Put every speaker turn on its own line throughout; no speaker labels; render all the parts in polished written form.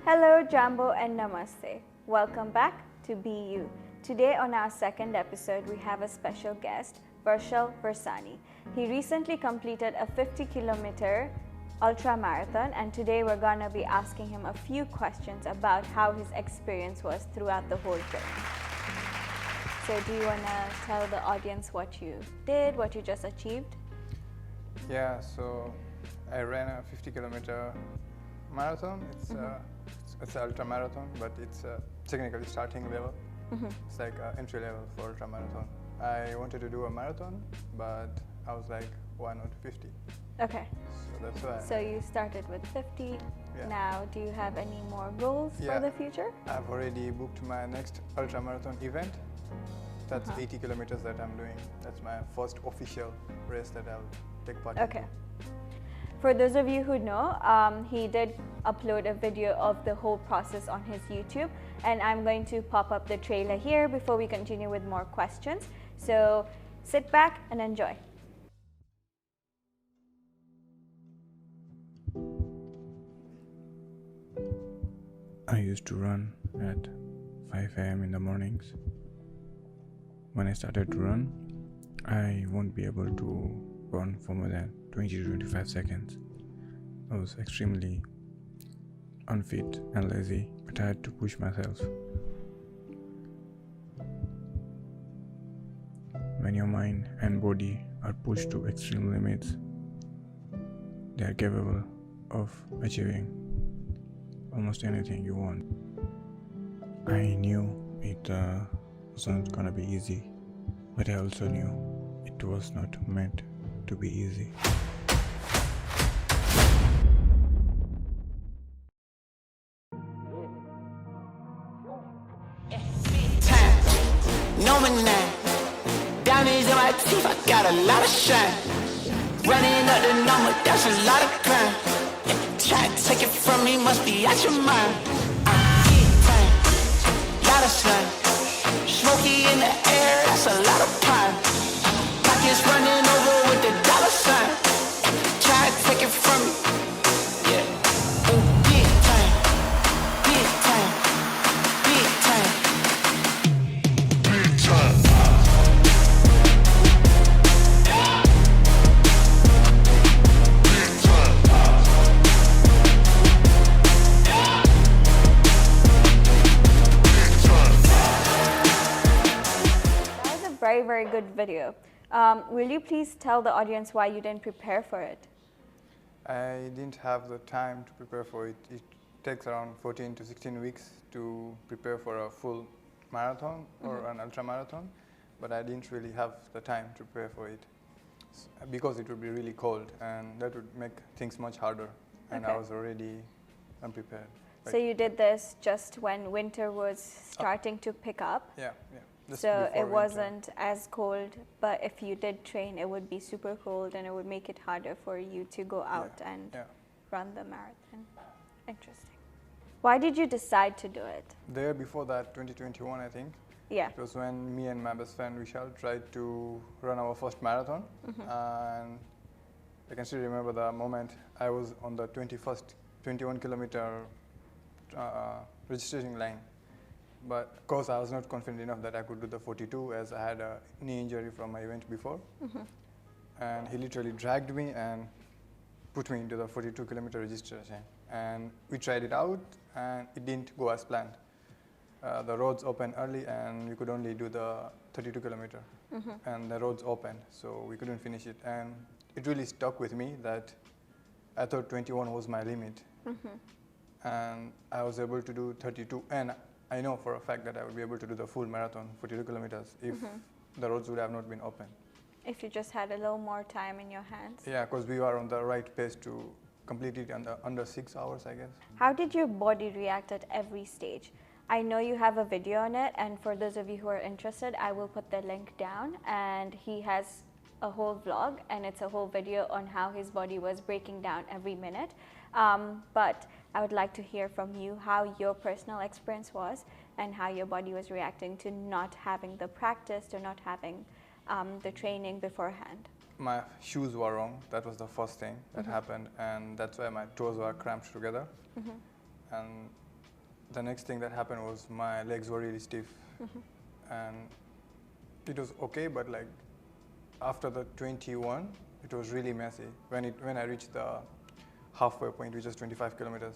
Hello, Jambo, and Namaste. Welcome back to Be You. Today, on our second episode, we have a special guest, Varshal Versani. He recently completed a 50-kilometer ultra marathon, and today we're gonna be asking him a few questions about how his experience was throughout the whole journey. So, do you wanna tell the audience what you did, what you just achieved?
Yeah, so I ran a 50-kilometer marathon. It's an ultra marathon, but it's technically starting level. It's like entry level for ultra marathon. I wanted to do a marathon, but I was like, why not 50?
Okay.
So that's why.
So you started with 50.
Yeah.
Now, do you have any more goals for the future?
I've already booked my next ultra marathon event. That's 80 kilometers that I'm doing. That's my first official race that I'll take part in.
Okay. For those of you who know, he did upload a video of the whole process on his YouTube, and I'm going to pop up the trailer here before we continue with more questions. So sit back and enjoy.
I used to run at 5 a.m. in the mornings. When I started to run, I won't be able to run for more than 20 to 25 seconds. I was extremely unfit and lazy, but I had to push myself. When your mind and body are pushed to extreme limits, they are capable of achieving almost anything you want. I knew it wasn't gonna be easy, but I also knew it was not meant to be easy.
No man now. Diamonds in my teeth, I got a lot of shine. Running up the number, that's a lot of crime. Try to take it from me, must be out your mind. Lot of slime. Smoky in the air, that's a lot of pine. Pockets running over with the dollar sign. Try to take it from me. Yeah. Big time. Big time. Big time. Big time.
Very good video. Will you please tell the audience why you didn't prepare for it?
I didn't have the time to prepare for it. It takes around 14 to 16 weeks to prepare for a full marathon or an ultra marathon, but I didn't really have the time to prepare for it because it would be really cold and that would make things much harder, and I was already unprepared.
So you did this just when winter was starting to pick up?
Yeah. Just
so it
before
wasn't as cold, but if you did train, it would be super cold and it would make it harder for you to go out and run the marathon. Interesting. Why did you decide to do it?
The year before that, 2021, I think.
Yeah.
It was when me and my best friend Vishal tried to run our first marathon, and I can still remember the moment I was on the 21-kilometer registration line. But of course, I was not confident enough that I could do the 42 as I had a knee injury from my event before. And he literally dragged me and put me into the 42-kilometer registration. And we tried it out, and it didn't go as planned. The roads opened early, and we could only do the 32-kilometer. And the roads opened, so we couldn't finish it. And it really stuck with me that I thought 21 was my limit. And I was able to do 32. And I know for a fact that I would be able to do the full marathon, 42 kilometers, if the roads would have not been open.
If you just had a little more time in your hands.
Yeah, because we were on the right pace to complete it under 6 hours, I guess.
How did your body react at every stage? I know you have a video on it, and for those of you who are interested, I will put the link down, and he has a whole vlog, and it's a whole video on how his body was breaking down every minute. But I would like to hear from you how your personal experience was and how your body was reacting to not having the practice, to not having the training beforehand.
My shoes were wrong. That was the first thing that happened, and that's why my toes were cramped together. And the next thing that happened was my legs were really stiff, and it was okay, but like after the 21, it was really messy. When I reached the halfway point, which is 25 kilometers,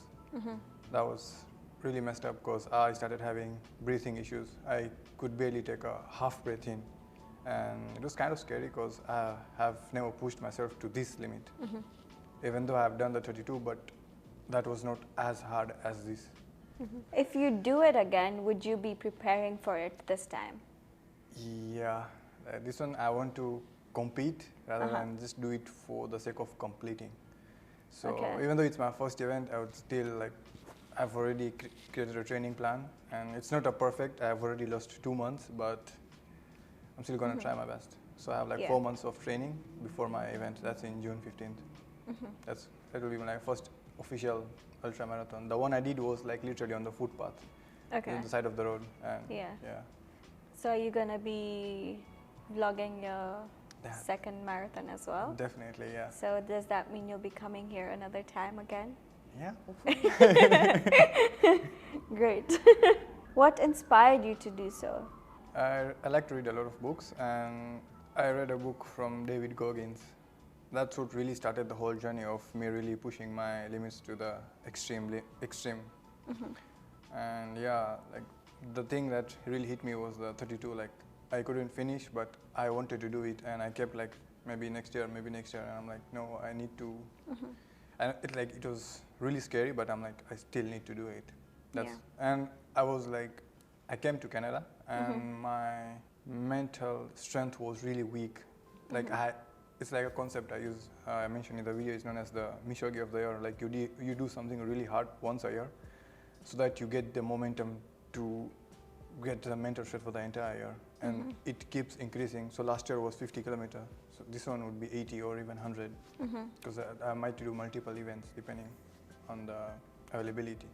that was really messed up because I started having breathing issues. I could barely take a half breath in, and it was kind of scary because I have never pushed myself to this limit. Even though I have done the 32, but that was not as hard as this.
If you do it again, would you be preparing for it this time?
Yeah, this one I want to compete rather than just do it for the sake of completing. So even though it's my first event, I would still like, I've already created a training plan, and it's not a perfect. I've already lost 2 months, but I'm still gonna try my best. So I have like 4 months of training before my event. That's in June 15th. That will be my first official ultra marathon. The one I did was like literally on the footpath, on the side of the road. And yeah.
So are you gonna be vlogging your second marathon as well?
Definitely, yeah.
So does that mean you'll be coming here another time again?
Yeah.
Great. What inspired you to do so?
I like to read a lot of books, and I read a book from David Goggins. That's what really started the whole journey of me really pushing my limits to the extreme. And yeah, like the thing that really hit me was the 32. Like I couldn't finish, but I wanted to do it, and I kept like maybe next year, and I'm like, no, I need to. And it was really scary, but I'm like, I still need to do it. And I was like, I came to Canada, and my mental strength was really weak. Like it's like a concept I use. I mentioned in the video. It's known as the Mishogi of the year. Like you do something really hard once a year, so that you get the momentum to get the mental strength for the entire year, and it keeps increasing. So last year was 50 kilometers. So this one would be 80 or even 100, because I might do multiple events depending on the availability.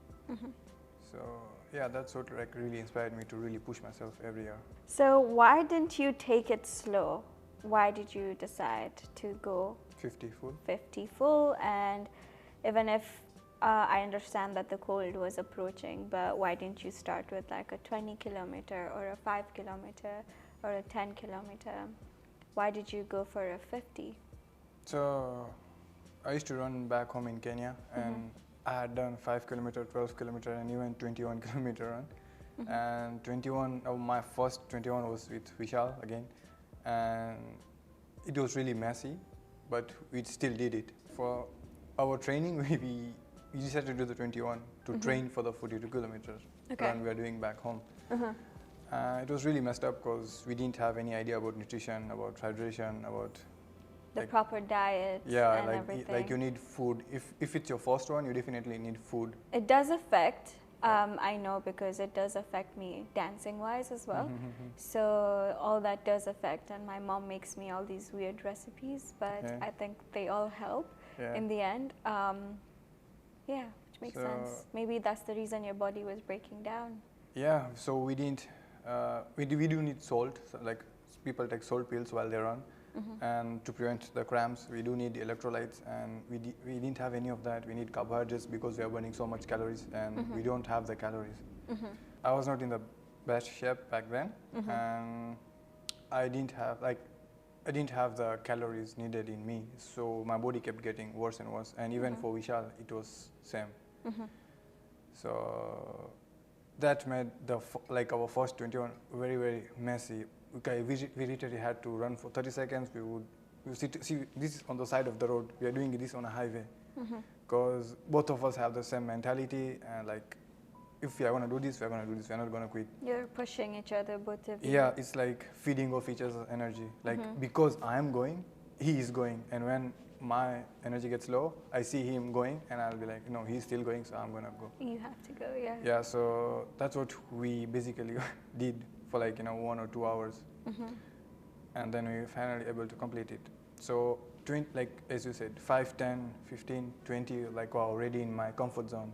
So yeah, that's what like really inspired me to really push myself every year.
So why didn't you take it slow? Why did you decide to go
50 full?
50 full, and even if I understand that the cold was approaching, but why didn't you start with like a 20 kilometer or a 5 kilometer or a 10 kilometer? Why did you go for a 50?
So I used to run back home in Kenya, and I had done 5 kilometer, 12 kilometer, and even 21 kilometer run. And my first 21 was with Vishal again, and it was really messy, but we still did it. For our training, we decided to do the 21 to train for the 42 kilometers run we are doing back home. It was really messed up because we didn't have any idea about nutrition, about hydration, about
the proper diet.
Yeah,
and everything.
like you need food. If it's your first one, you definitely need food.
It does affect. I know, because it does affect me dancing wise as well. So all that does affect, and my mom makes me all these weird recipes, but I think they all help in the end. Yeah, which makes sense. Maybe that's the reason your body was breaking down.
Yeah, so we didn't. We do need salt. So like people take salt pills while they run, and to prevent the cramps, we do need electrolytes, and we didn't have any of that. We need carbohydrates because we are burning so much calories, and we don't have the calories. I was not in the best shape back then, and I didn't have the calories needed in me, so my body kept getting worse and worse. And even for Vishal, it was same. So that made our first 21 very, very messy. We literally had to run for 30 seconds. We would see this is on the side of the road. We are doing this on a highway because both of us have the same mentality, and like, if we are going to do this, we are going to do this. We are not going to quit.
You're pushing each other, both of you.
Yeah, it's like feeding off each other's energy. Like because I am going, he is going, and when my energy gets low, I see him going, and I'll be like, no, he's still going, so I'm going to go.
You have to go, yeah.
Yeah, so that's what we basically did for 1 or 2 hours. And then we were finally able to complete it. So, as you said, 5, 10, 15, 20, were already in my comfort zone.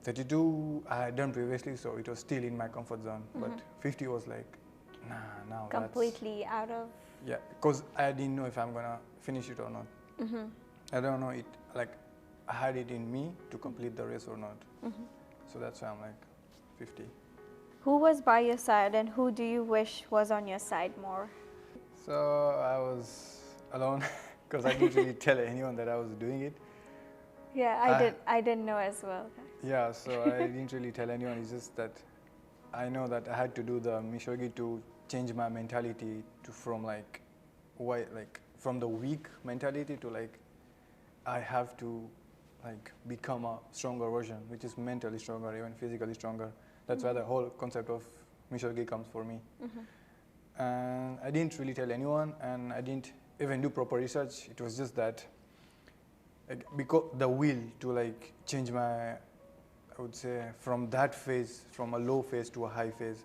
32 I had done previously, so it was still in my comfort zone. But 50 was like, nah, now
completely out of...
Yeah, because I didn't know if I'm going to finish it or not. I don't know it, I had it in me to complete the race or not. So that's why I'm like 50.
Who was by your side and who do you wish was on your side more?
So I was alone because I didn't really tell anyone that I was doing it.
Yeah, I didn't know as well.
Yeah, so I didn't really tell anyone. It's just that I know that I had to do the Mishogi to change my mentality to from the weak mentality to like I have to like become a stronger version, which is mentally stronger, even physically stronger. That's why the whole concept of Mishogi comes for me. And I didn't really tell anyone, and I didn't even do proper research. It was just that like, because the will to like change my, I would say, from that phase, from a low phase to a high phase.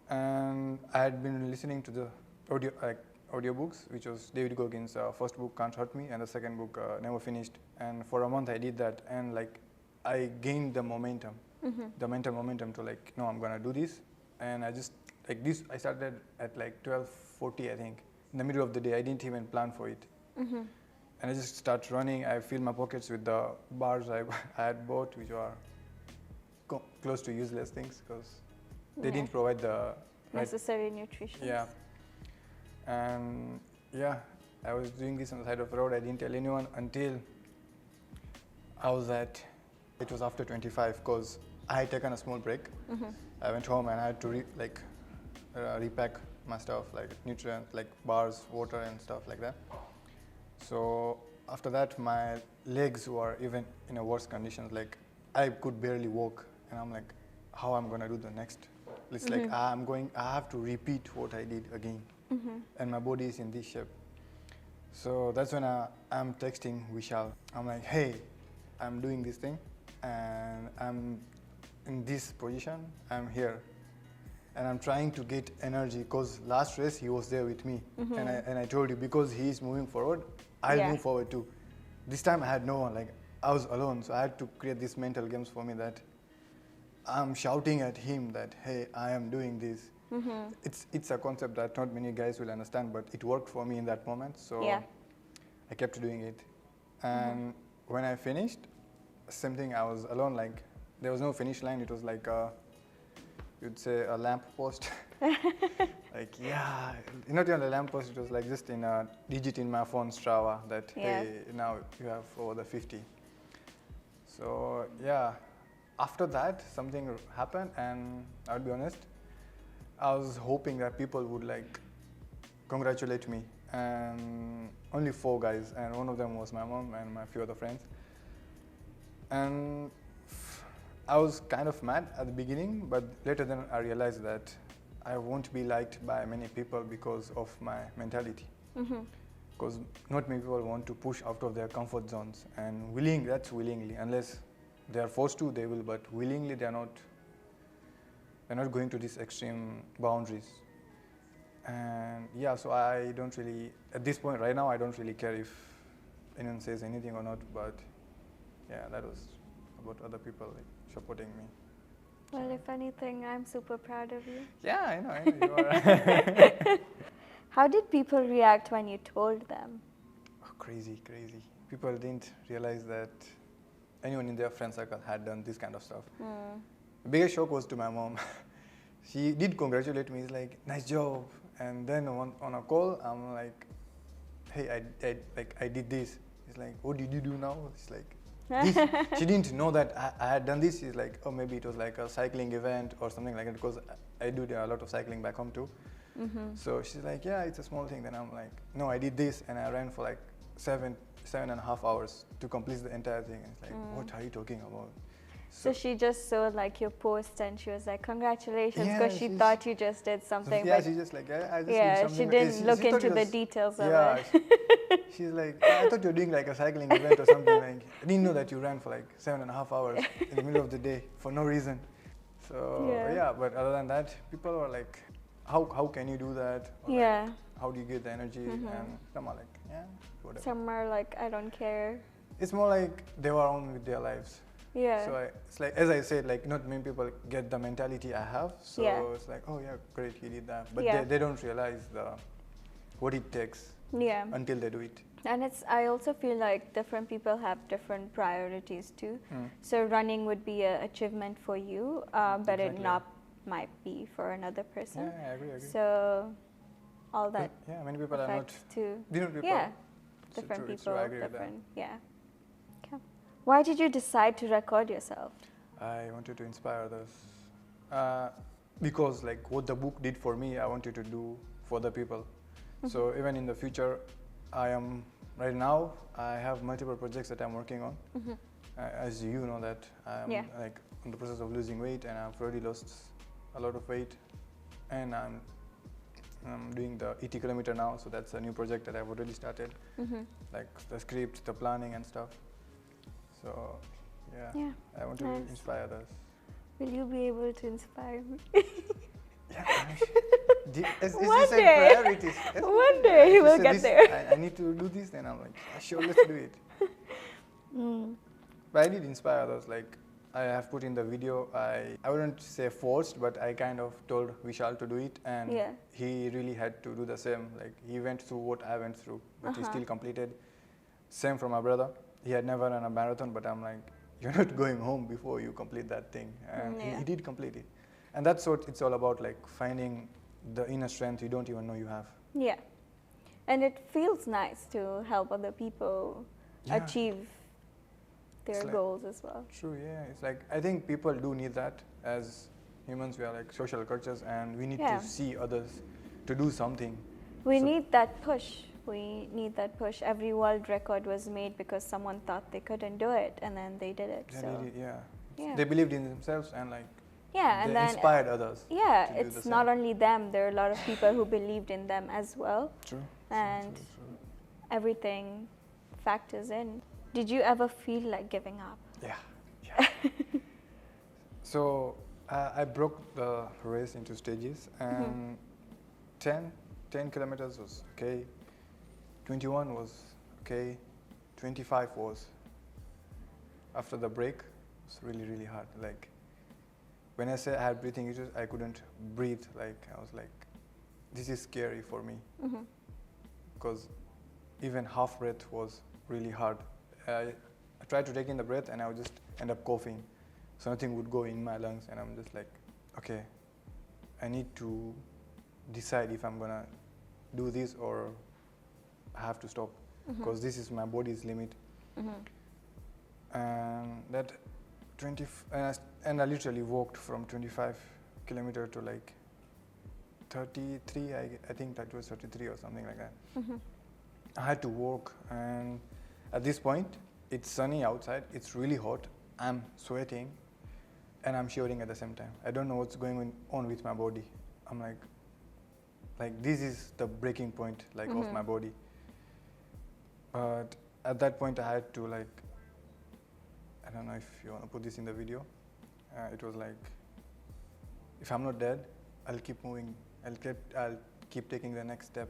And I had been listening to the audiobooks, which was David Goggins' first book, Can't Hurt Me, and the second book, Never Finished. And for a month I did that, and like I gained the momentum, the mental momentum to like, no, I'm gonna do this. And I just like this. I started at like 12:40, I think, in the middle of the day. I didn't even plan for it. And I just start running. I fill my pockets with the bars I had bought, which were close to useless things because they didn't provide the
necessary nutrition.
Yeah. And yeah, I was doing this on the side of the road. I didn't tell anyone until I was it was after 25 because I had taken a small break. I went home and I had to repack my stuff, like nutrients, like bars, water and stuff like that. So after that, my legs were even in a worse conditions. Like I could barely walk, and I'm like, how I'm gonna do the next? It's like I have to repeat what I did again, and my body is in this shape. So that's when I'm texting Vishal. I'm like, hey, I'm doing this thing, and I'm in this position. I'm here, and I'm trying to get energy because last race he was there with me, and I told you because he is moving forward, I'll move forward too. This time I had no one, like I was alone, so I had to create these mental games for me that I'm shouting at him that, hey, I am doing this. It's a concept that not many guys will understand, but it worked for me in that moment, so I kept doing it. And when I finished, same thing, I was alone, like there was no finish line. It was like you'd say a lamp post. Like, yeah, not even a lamp post, it was like just in a digit in my phone, Strava, that, hey, now you have over the 50. So, yeah, after that, something happened, and I'll be honest, I was hoping that people would like congratulate me, and only 4 guys, and one of them was my mom and my few other friends. And I was kind of mad at the beginning, but later then I realized that I won't be liked by many people because of my mentality. Because not many people want to push out of their comfort zones, and that's willingly. Unless they are forced to, they will, but willingly they're not going to these extreme boundaries. And yeah, so I don't really, at this point right now, I don't really care if anyone says anything or not, but yeah, that was about other people like supporting me.
Well, if anything, I'm super proud of you.
Yeah, I know you are.
How did people react when you told them?
Oh, crazy. People didn't realize that anyone in their friend circle had done this kind of stuff. The biggest shock was to my mom. She did congratulate me. It's like, nice job. And then on a call, I'm like, hey, I did this. It's like, what did you do now? It's like, this. She didn't know that I had done this. She's like, oh, maybe it was like a cycling event or something like that, because I do a lot of cycling back home too. So she's like, yeah, it's a small thing. Then I'm like, no, I did this, and I ran for like 7.5 hours to complete the entire thing. And it's like, what are you talking about?
So she just saw like your post and she was like, congratulations, because she thought you just did something.
Yeah, she just like, I just did something.
She didn't look into the details of it.
She's like, I thought you were doing like a cycling event or something. Like, I didn't know that you ran for like 7.5 hours in the middle of the day for no reason. So yeah, but other than that, people are like, how can you do that? Or like, how do you get the energy? And some are like, yeah, whatever.
Some are like, I don't care.
It's more like they were on with their lives.
Yeah.
So it's like, as I said, like not many people get the mentality I have. So it's like, oh yeah, great, he did that. But they don't realize what it takes until they do it.
And I also feel like different people have different priorities too. So running would be an achievement for you, but it
Exactly.
not might be for another person.
Yeah, I agree.
So all that
Yeah, many people are not.
affects too.
Different people.
Yeah,
It's
different
true, it's true,
people,
I agree with that.
different. Yeah. Okay. Why did you decide to record yourself?
I wanted to inspire others. Because like what the book did for me, I wanted to do for the people. So even in the future, right now, I have multiple projects that I'm working on. As you know that I'm like in the process of losing weight, and I've already lost a lot of weight, and I'm doing the 80 kilometer now, so that's a new project that I've already started, like the script, the planning and stuff. So yeah. I want to inspire others.
Will you be able to inspire me?
Yeah, as
One
you said,
day.
priorities.
One day
You
we'll
said
get
this,
there.
I need to do this, then I'm like, yeah, sure, let's do it. But I did inspire others. Like I have put in the video, I wouldn't say forced, but I kind of told Vishal to do it, and he really had to do the same. Like he went through what I went through, but he still completed. Same for my brother. He had never run a marathon, but I'm like, you're not going home before you complete that thing. And he did complete it. And that's what it's all about, like finding the inner strength you don't even know you have.
Yeah. And it feels nice to help other people achieve their goals as well.
True, yeah. It's like, I think people do need that. As humans, we are like social cultures, and we need to see others to do something.
We need that push. We need that push. Every world record was made because someone thought they couldn't do it, and then they did it.
They believed in themselves, and like
and then
inspired others.
Yeah, it's not only them. There are a lot of people who believed in them as well.
True.
And everything factors in. Did you ever feel like giving up?
Yeah. So I broke the race into stages, and 10 kilometers was okay, 21 was okay, 25 was, after the break, it was really, really hard. Like when I say I had breathing issues, I couldn't breathe. Like I was like, this is scary for me, because even half breath was really hard. I tried to take in the breath, and I would just end up coughing. So nothing would go in my lungs, and I'm just like, okay, I need to decide if I'm gonna do this or I have to stop, because this is my body's limit. And that and I literally walked from 25 kilometer to like 33. I think that was 33 or something like that. I had to walk, and at this point, it's sunny outside. It's really hot. I'm sweating, and I'm shivering at the same time. I don't know what's going on with my body. I'm like this is the breaking point, like of my body. But at that point, I had to like, I don't know if you want to put this in the video. It was like, if I'm not dead, I'll keep moving. I'll keep taking the next step,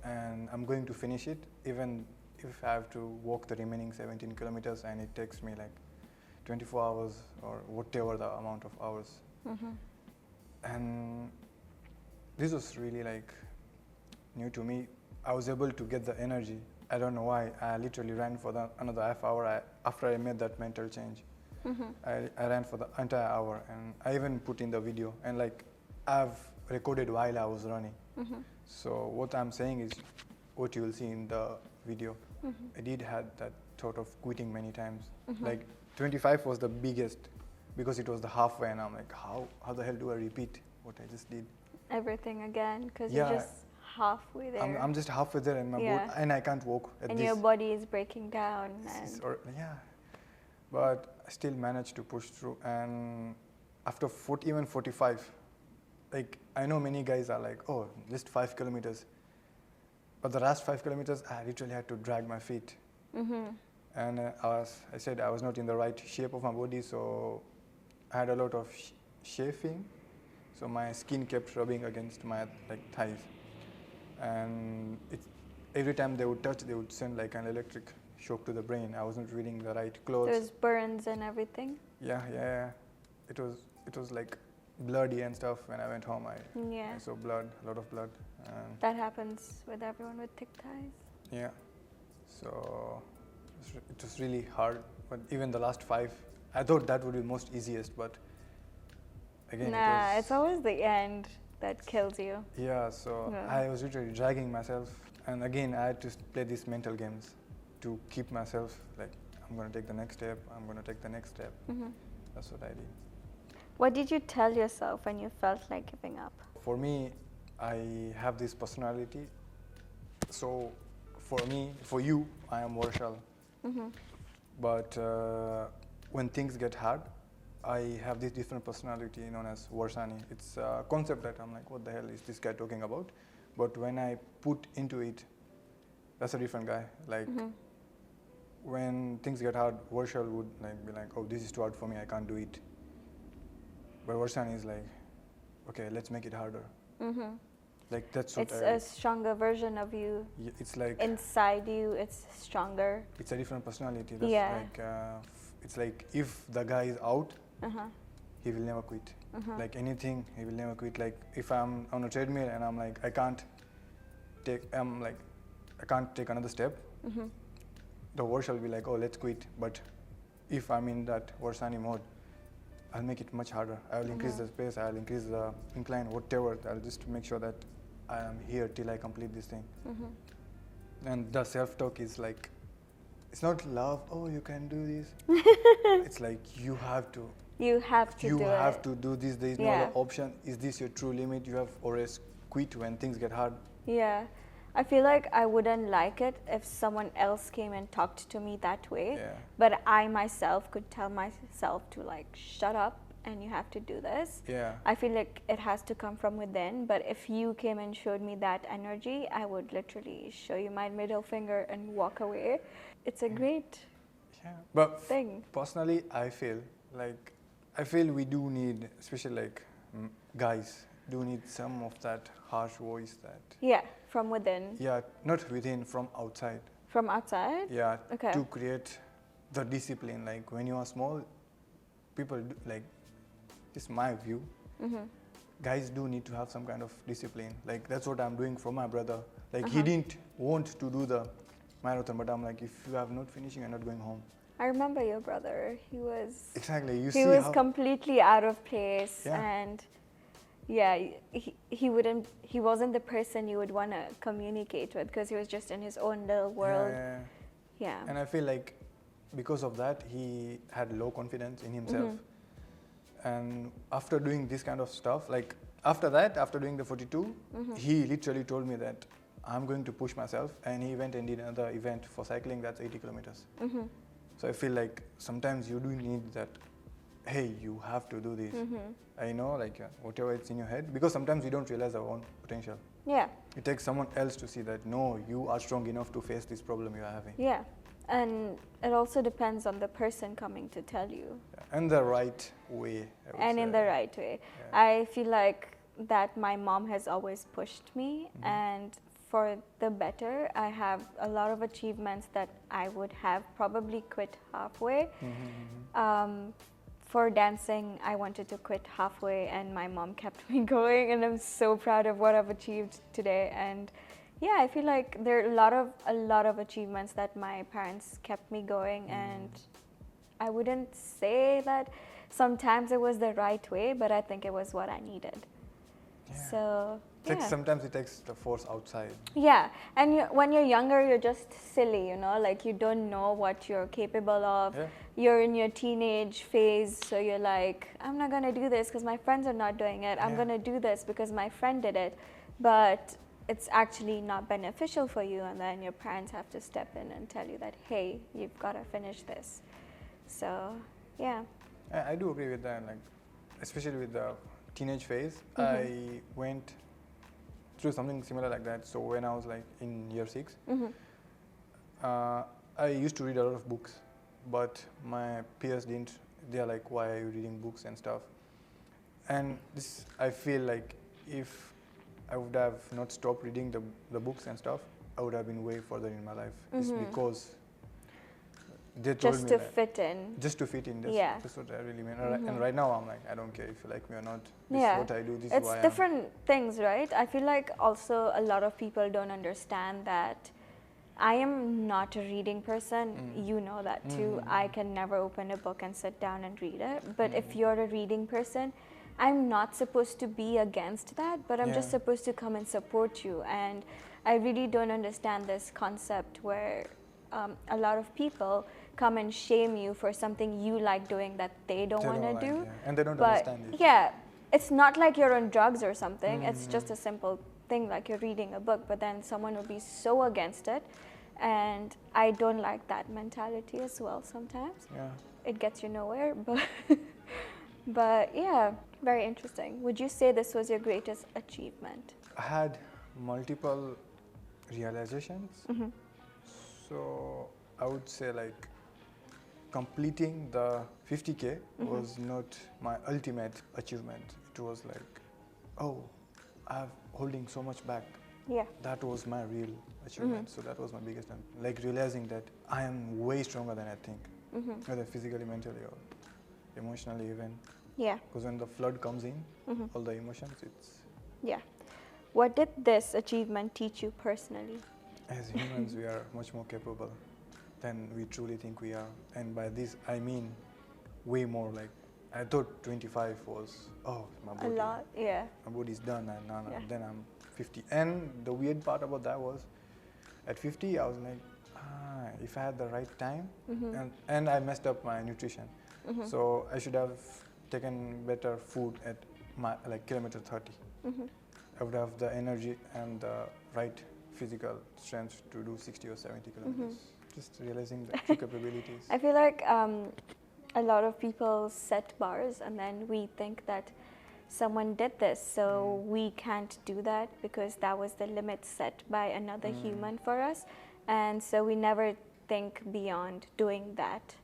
and I'm going to finish it, even if I have to walk the remaining 17 kilometers, and it takes me like 24 hours or whatever the amount of hours. And this was really like new to me. I was able to get the energy. I don't know why. I literally ran for another half hour after I made that mental change. I ran for the entire hour, and I even put in the video, and like I've recorded while I was running. So what I'm saying is what you will see in the video. I did had that thought of quitting many times. Like 25 was the biggest, because it was the halfway, and I'm like, how the hell do I repeat what I just did?
Everything again, because you're just halfway there.
I'm just halfway there, and my body, and I can't walk at
and
this.
your body is breaking down.
But I still managed to push through, and after even 45, like I know many guys are like, oh, just 5 kilometers. But the last 5 kilometers, I literally had to drag my feet. And I said I was not in the right shape of my body, so I had a lot of chafing. So my skin kept rubbing against my thighs. And every time they would touch, they would send like an electric shock to the brain. I wasn't wearing the right clothes.
There's burns and everything.
Yeah. It was like bloody and stuff. When I went home, I saw blood, a lot of blood.
That happens with everyone with thick thighs.
Yeah. So it was really hard. But even the last 5, I thought that would be most easiest, but again,
Nah, it's always the end that kills you.
yeah. So
Yeah.
I was literally dragging myself, and again, I had to play these mental games to keep myself like, I'm gonna take the next step. I'm gonna take the next step.
Mhm.
That's what I did.
What did you tell yourself when you felt like giving up?
For me, I have this personality. So for me, for you, I am Varshal.
Mm-hmm.
But when things get hard, I have this different personality known as Varsani. It's a concept that I'm like, what the hell is this guy talking about? But when I put into it, that's a different guy. Like when things get hard, Varshal would like be like, oh, this is too hard for me, I can't do it. But Varsani is like, okay, let's make it harder.
Mm-hmm.
Like that's what
It's a stronger version of you.
it's like
Inside you, it's stronger.
it's a different personality. That's
Yeah.
like it's like if the guy is out,
Uh-huh.
he will never quit.
Uh-huh.
Like anything, he will never quit. Like if I'm on a treadmill and I'm like, I can't take another step,
Mm-hmm.
the word shall be like, oh, let's quit. But if I'm in that Varsani mode, I'll make it much harder. I will increase the space, I'll increase the incline, whatever. I'll just make sure that I am here till I complete this thing.
Mm-hmm.
And the self-talk is like, it's not love, oh, you can do this. It's like, you have to.
You have to
You
do
have
it.
to do this. There is no
Yeah.
other option. Is this your true limit? You have always quit when things get hard.
Yeah. I feel like I wouldn't like it if someone else came and talked to me that way.
Yeah.
But I myself could tell myself to like, shut up and you have to do this.
Yeah.
I feel like it has to come from within. But if you came and showed me that energy, I would literally show you my middle finger and walk away. It's a great
Yeah. But
thing.
personally, I feel we do need, especially like guys, do need some of that harsh voice that.
Yeah, from within.
Yeah, not within, from outside.
From outside?
Yeah,
Okay.
to create the discipline. Like when you are small, people do, like, it's my view.
Mm-hmm.
Guys do need to have some kind of discipline. Like that's what I'm doing for my brother. Like he didn't want to do the marathon, but I'm like, if you have not finishing, you're not going home.
I remember your brother. He was
Exactly. You
he
see
was
how
completely out of place,
Yeah.
and yeah, he wasn't the person you would want to communicate with because he was just in his own little world.
Yeah.
Yeah.
And I feel like because of that, he had low confidence in himself. And after doing this kind of stuff, like after that, after doing the 42, he literally told me that I'm going to push myself. And he went and did another event for cycling that's 80 kilometers. So I feel like sometimes you do need that, hey, you have to do this. I know, like whatever it's in your head, because sometimes we don't realize our own potential.
Yeah.
It takes someone else to see that, no, you are strong enough to face this problem you are having.
Yeah. And it also depends on the person coming to tell you.
Yeah. And the right way. I would
And in
say.
the right way.
Yeah.
I feel like that my mom has always pushed me, and for the better, I have a lot of achievements that I would have probably quit halfway. For dancing, I wanted to quit halfway, and my mom kept me going, and I'm so proud of what I've achieved today. And yeah, I feel like there are a lot of achievements that my parents kept me going, and I wouldn't say that sometimes it was the right way, but I think it was what I needed.
Yeah.
So
Sometimes it takes the force outside.
yeah, and when you're younger, you're just silly, you know, like you don't know what you're capable of.
Yeah.
You're in your teenage phase, so you're like, I'm not gonna do this because my friends are not doing it. I'm
Yeah.
gonna do this because my friend did it, but it's actually not beneficial for you, and then your parents have to step in and tell you that, hey, you've got to finish this. So yeah.
I do agree with that, like, especially with the teenage phase. I went through something similar like that. So when I was like in year 6, I used to read a lot of books, but my peers didn't. They're like, why are you reading books and stuff? And this, I feel like if I would have not stopped reading the books and stuff, I would have been way further in my life. It's because they told
Just
me
to
that
fit in.
just to fit in.
Yeah.
That's what I really mean. And right now I'm like, I don't care if you like me or not. This
Yeah.
is what I do. This is
It's
who I am.
different things, right? I feel like also a lot of people don't understand that I am not a reading person. You know that too. I can never open a book and sit down and read it. But if you're a reading person, I'm not supposed to be against that, but I'm just
Yeah.
supposed to come and support you. And I really don't understand this concept where a lot of people come and shame you for something you like doing that they don't
They
want to
don't like,
do.
yeah. And they don't
But
understand it.
yeah, it's not like you're on drugs or something. It's just a simple thing like you're reading a book, but then someone would be so against it. And I don't like that mentality as well sometimes.
Yeah.
It gets you nowhere, but yeah, very interesting. Would you say this was your greatest achievement?
I had multiple realizations. So I would say like completing the 50K was not my ultimate achievement. It was like, oh, I'm holding so much back.
Yeah.
That was my real achievement. So that was my biggest one. Like realizing that I am way stronger than I think, whether physically, mentally, or emotionally even.
Yeah.
Because when the flood comes in, all the emotions, it's,
Yeah. What did this achievement teach you personally?
as humans, we are much more capable than we truly think we are. And by this, I mean way more. Like, I thought 25 was, oh, my
A
body,
lot, yeah.
my body's done, and
Yeah.
then I'm 50. And the weird part about that was, at 50, I was like, if I had the right time, and I messed up my nutrition. So I should have taken better food at my like kilometer 30. I would have the energy and the right physical strength to do 60 or 70 kilometers. Just realizing the true capabilities.
I feel like a lot of people set bars and then we think that someone did this, so we can't do that because that was the limit set by another human for us. And so we never think beyond doing that.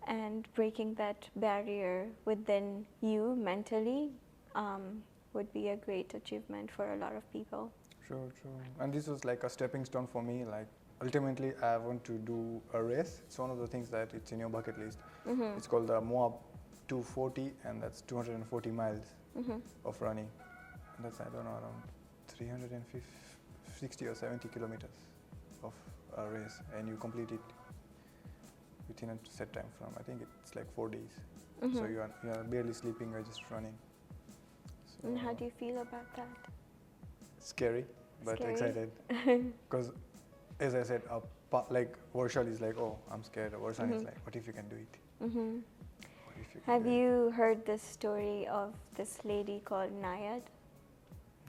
And breaking that barrier within you mentally would be a great achievement for a lot of people.
True. And this was like a stepping stone for me. Like, ultimately, I want to do a race. It's one of the things that it's in your bucket list. It's called the Moab 240, and that's 240 miles of running. And that's, I don't know, around 360 or 70 kilometers of a race, and you complete it within a set time from, I think it's like 4 days. So you are barely sleeping, you're just running. So
And how do you feel about that?
scary, but
Scary?
excited. Because, as I said, like Varshal is like, oh, I'm scared. Varshan is like, what if you can do it? What if you can
Have
do it?
you heard this story of this lady called Nayad?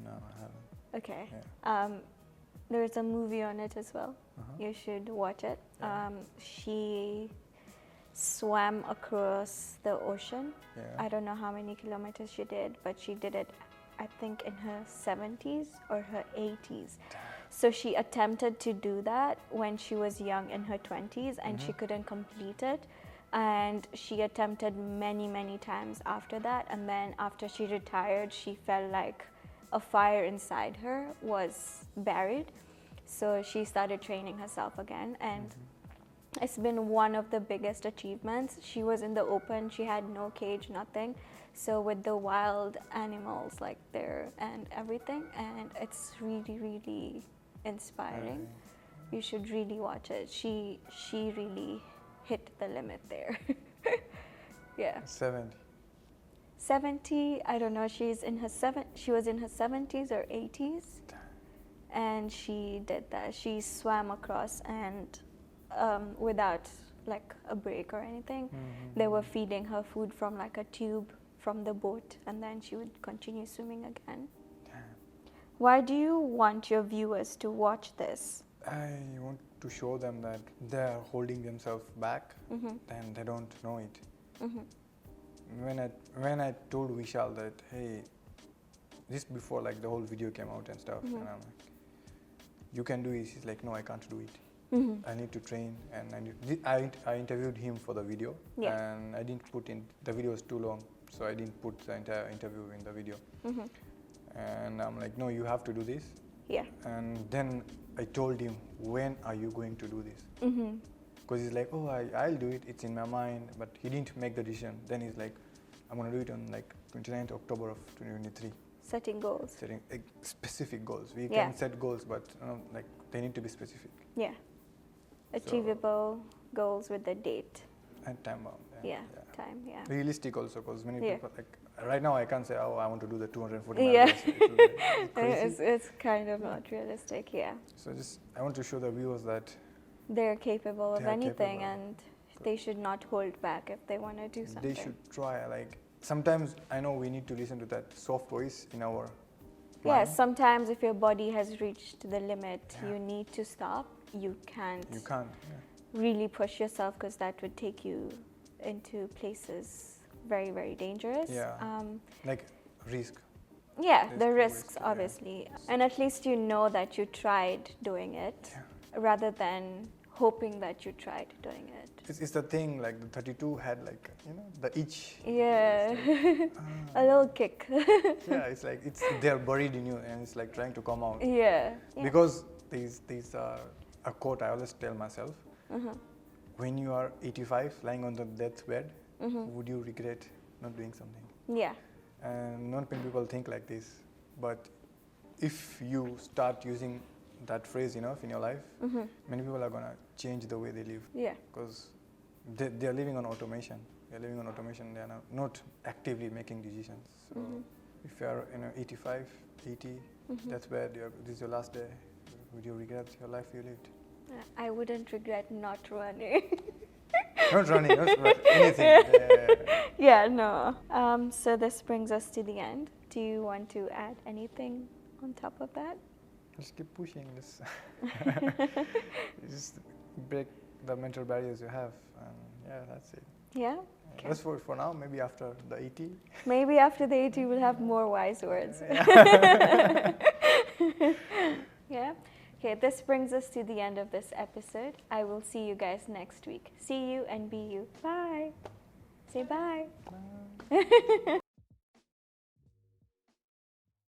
No, I haven't.
Okay.
Yeah.
There's a movie on it as well.
Uh-huh.
You should watch it.
Yeah.
She swam across the ocean.
Yeah.
I don't know how many kilometers she did, but she did it, I think, in her 70s or her 80s. So she attempted to do that when she was young in her 20s and she couldn't complete it. And she attempted many, many times after that. And then after she retired, she felt like a fire inside her was buried. So she started training herself again. And it's been one of the biggest achievements. She was in the open, she had no cage, nothing. So with the wild animals like there and everything, and it's really, really inspiring. You should really watch it. She really hit the limit there. Yeah.
70.
70, I don't know, she was in her 70s or 80s, and she did that. She swam across and without like a break or anything. They were feeding her food from like a tube from the boat, and then she would continue swimming again. Why do you want your viewers to watch this?
I want to show them that they're holding themselves back and they don't know it. When I told Vishal that, hey, this before like the whole video came out and stuff, and I'm like, you can do it. He's like, no, I can't do it. I need to train, and I interviewed him for the video, and I didn't put in, the video was too long, so I didn't put the entire interview in the video. And I'm like, no, you have to do this.
Yeah.
And then I told him, when are you going to do this? Because he's like, oh, I'll do it, it's in my mind, but he didn't make the decision. Then he's like, I'm going to do it on like 29th October of 2023.
Setting goals.
Setting specific goals. We
Yeah.
can set goals, but like they need to be specific
Yeah. Achievable goals with the date.
and time bound.
Yeah. Time. Yeah.
Realistic also, because many
Yeah.
people, like right now I can't say, oh, I want to do the 240
Yeah.
miles. It will be crazy.
It's kind of not realistic. Yeah.
So just I want to show the viewers that
They're capable of
They are
anything,
capable.
and they should not hold back if they want to do something.
they should try. Like sometimes I know we need to listen to that soft voice in our
Yeah,
mind.
sometimes if your body has reached the limit,
Yeah.
you need to stop. You can't
You can't. Yeah.
really push yourself, because that would take you into places very, very dangerous.
Yeah. Like risk.
Yeah,
There's
the
two
risks,
risks, yeah.
obviously. And at least you know that you tried doing it,
Yeah.
rather than hoping that you tried doing it.
It's the thing, like the 32 had like, the itch.
Yeah,
Ah.
a little kick.
Yeah, it's like they're buried in you and it's like trying to come out.
Yeah.
Because these are a quote I always tell myself.
Uh-huh.
When you are 85 lying on the deathbed,
Mhm.
would you regret not doing something?
Yeah.
And not many people think like this. But if you start using that phrase enough in your life,
Mhm.
many people are going to change the way they live.
Yeah.
Because they are living on automation. They're living on automation. They are not actively making decisions. So
Mhm.
if you are 85, 80,
Mhm.
that's where this is your last day. Would you regret your life you lived?
I wouldn't regret not running.
Not running, not anything.
Yeah, no. So this brings us to the end. Do you want to add anything on top of that?
Just keep pushing this. Just break the mental barriers you have. And yeah, that's it.
Yeah? Okay.
That's for now. Maybe after the 80.
Maybe after the 80 we'll have more wise words. Yeah? Okay, this brings us to the end of this episode. I will see you guys next week. See you and be you. Bye. Say bye.
Bye.